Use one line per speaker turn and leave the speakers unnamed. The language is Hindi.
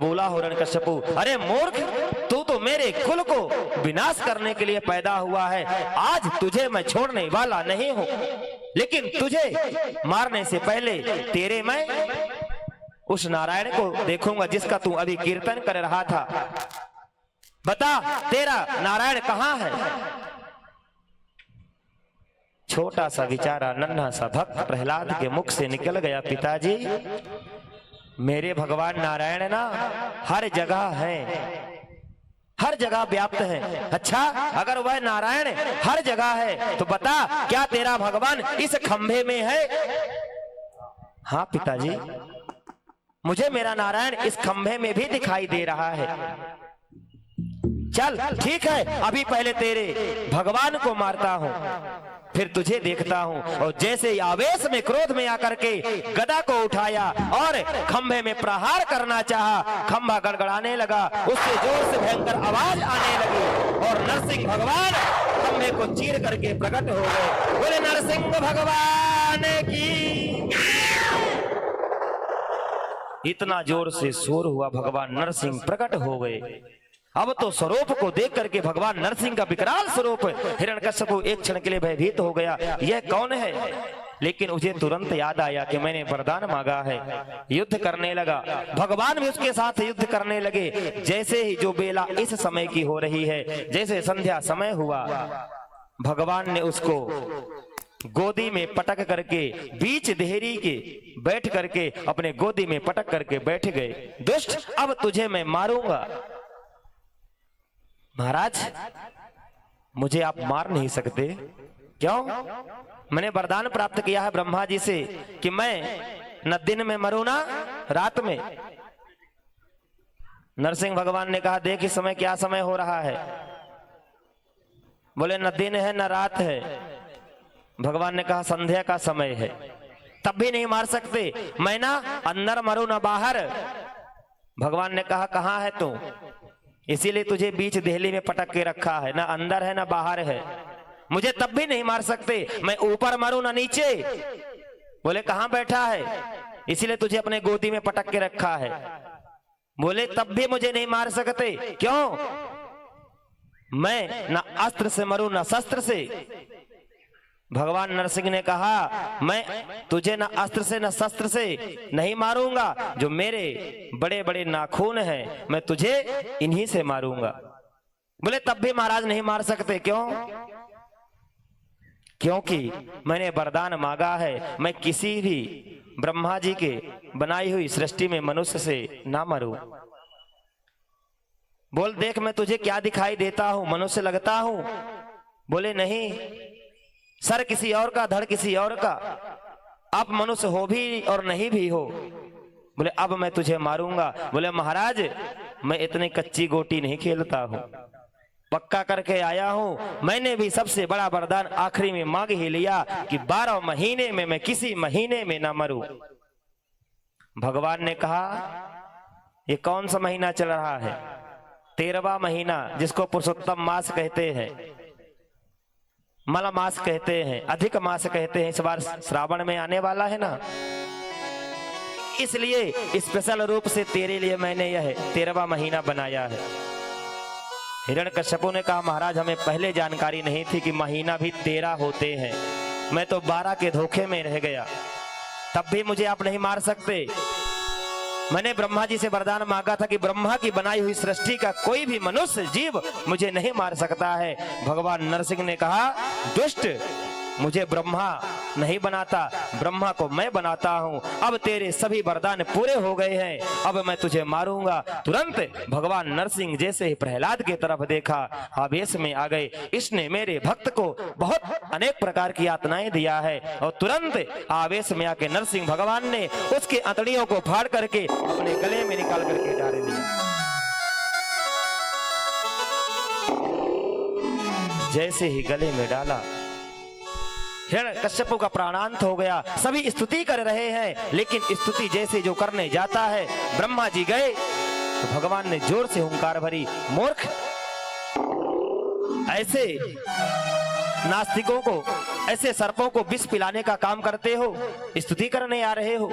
बोला हिरण्यकश्यपु, अरे मूर्ख, तू तो मेरे कुल को विनाश करने के लिए पैदा हुआ है। आज तुझे मैं छोड़ने वाला नहीं हूं, लेकिन तुझे मारने से पहले तेरे मैं उस नारायण को देखूंगा जिसका तू अभी कीर्तन कर रहा था। बता, तेरा नारायण कहां है? छोटा सा बेचारा नन्हा सा भक्त प्रहलाद के मुख से निकल गया, पिताजी मेरे भगवान नारायण ना हर जगह है, हर जगह व्याप्त है। अच्छा, अगर वह नारायण हर जगह है तो बता, क्या तेरा भगवान इस खंभे में है? हाँ पिताजी, मुझे मेरा नारायण इस खंभे में भी दिखाई दे रहा है। चल ठीक है, अभी पहले तेरे भगवान को मारता हूं, फिर तुझे देखता हूं। और जैसे ही आवेश में क्रोध में आकर के गदा को उठाया और खंभे में प्रहार करना चाहा, खंभा गड़गड़ाने लगा, उससे जोर से भयंकर आवाज आने लगी और नरसिंह भगवान खंभे को चीर करके प्रकट हो गए। बोले नरसिंह भगवान की। इतना जोर से शोर हुआ, भगवान नरसिंह प्रकट हो गए। अब तो स्वरूप को देख करके भगवान नरसिंह का विकराल स्वरूप हिरण्यकश्यप एक क्षण के लिए भयभीत हो गया, यह कौन है? लेकिन मुझे तुरंत याद आया कि मैंने वरदान मांगा है। युद्ध करने लगा, भगवान भी उसके साथ युद्ध करने लगे। जैसे ही जो बेला इस समय की हो रही है, जैसे संध्या समय हुआ, भगवान ने उसको गोदी में पटक करके बीच देहरी के बैठ करके अपने गोदी में पटक करके बैठ गए। दुष्ट, अब तुझे मैं मारूंगा। महाराज, मुझे आप मार नहीं सकते। क्यों? मैंने वरदान प्राप्त किया है ब्रह्मा जी से कि मैं न दिन में मरूं ना रात में। नरसिंह भगवान ने कहा, देख इस समय क्या समय हो रहा है। बोले न दिन है न रात है। भगवान ने कहा संध्या का समय है, तब भी नहीं मार सकते। मैं ना अंदर मरूं ना बाहर। भगवान ने कहा कहां है तू? इसीलिए तुझे बीच देहली में पटक के रखा है, ना अंदर है ना बाहर है। मुझे तब भी नहीं मार सकते, मैं ऊपर मरूं ना नीचे। बोले कहां बैठा है? इसीलिए तुझे अपने गोदी में पटक के रखा है। बोले तब भी मुझे नहीं मार सकते। क्यों? मैं ना अस्त्र से मरूं ना शस्त्र से। भगवान नरसिंह ने कहा, मैं तुझे न अस्त्र से न शस्त्र से नहीं मारूंगा, जो मेरे बड़े बड़े नाखून हैं मैं तुझे इन्हीं से मारूंगा। बोले तब भी महाराज नहीं मार सकते। क्यों? क्योंकि मैंने वरदान मांगा है, मैं किसी भी ब्रह्मा जी के बनाई हुई सृष्टि में मनुष्य से ना मरूं। बोल देख मैं तुझे क्या दिखाई देता हूं, मनुष्य लगता हूं? बोले नहीं, सर किसी और का, धड़ किसी और का। आप मनुष्य हो भी और नहीं भी हो। बोले अब मैं तुझे मारूंगा। बोले महाराज, मैं इतनी कच्ची गोटी नहीं खेलता हूं, पक्का करके आया हूं। मैंने भी सबसे बड़ा वरदान आखिरी में मांग ही लिया कि 12 महीने में मैं किसी महीने में ना मरूं। भगवान ने कहा ये कौन सा महीना चल रहा है? 13वां महीना, जिसको पुरुषोत्तम मास कहते हैं, मल मास कहते हैं, अधिक मास कहते हैं। इस बार श्रावण में आने वाला है ना, इसलिए स्पेशल रूप से तेरे लिए मैंने यह 13वां महीना बनाया है। हिरण्यकश्यपु ने कहा महाराज, हमें पहले जानकारी नहीं थी कि महीना भी 13 होते हैं। मैं तो 12 के धोखे में रह गया, तब भी मुझे आप नहीं मार सकते। मैंने ब्रह्मा जी से वरदान मांगा था कि ब्रह्मा की बनाई हुई सृष्टि का कोई भी मनुष्य जीव मुझे नहीं मार सकता है। भगवान नरसिंह ने कहा दुष्ट, मुझे ब्रह्मा नहीं बनाता, ब्रह्मा को मैं बनाता हूं। अब तेरे सभी वरदान पूरे हो गए हैं, अब मैं तुझे मारूंगा। तुरंत भगवान नरसिंह जैसे ही प्रहलाद की तरफ देखा, आवेश में आ गए। इसने मेरे भक्त को बहुत अनेक प्रकार की यातनाएं दिया है। और तुरंत आवेश में आके नरसिंह भगवान ने उसके अंतड़ियों को फाड़ करके अपने गले में निकाल करके डाल दिया। जैसे ही गले में डाला, हिरण्यकश्यप का प्राणांत हो गया। सभी स्तुति कर रहे हैं, लेकिन स्तुति जैसे जो करने जाता है, ब्रह्मा जी गए तो भगवान ने जोर से हुंकार भरी, मूर्ख, ऐसे नास्तिकों को, ऐसे सर्पों को विष पिलाने का काम करते हो, स्तुति करने आ रहे हो।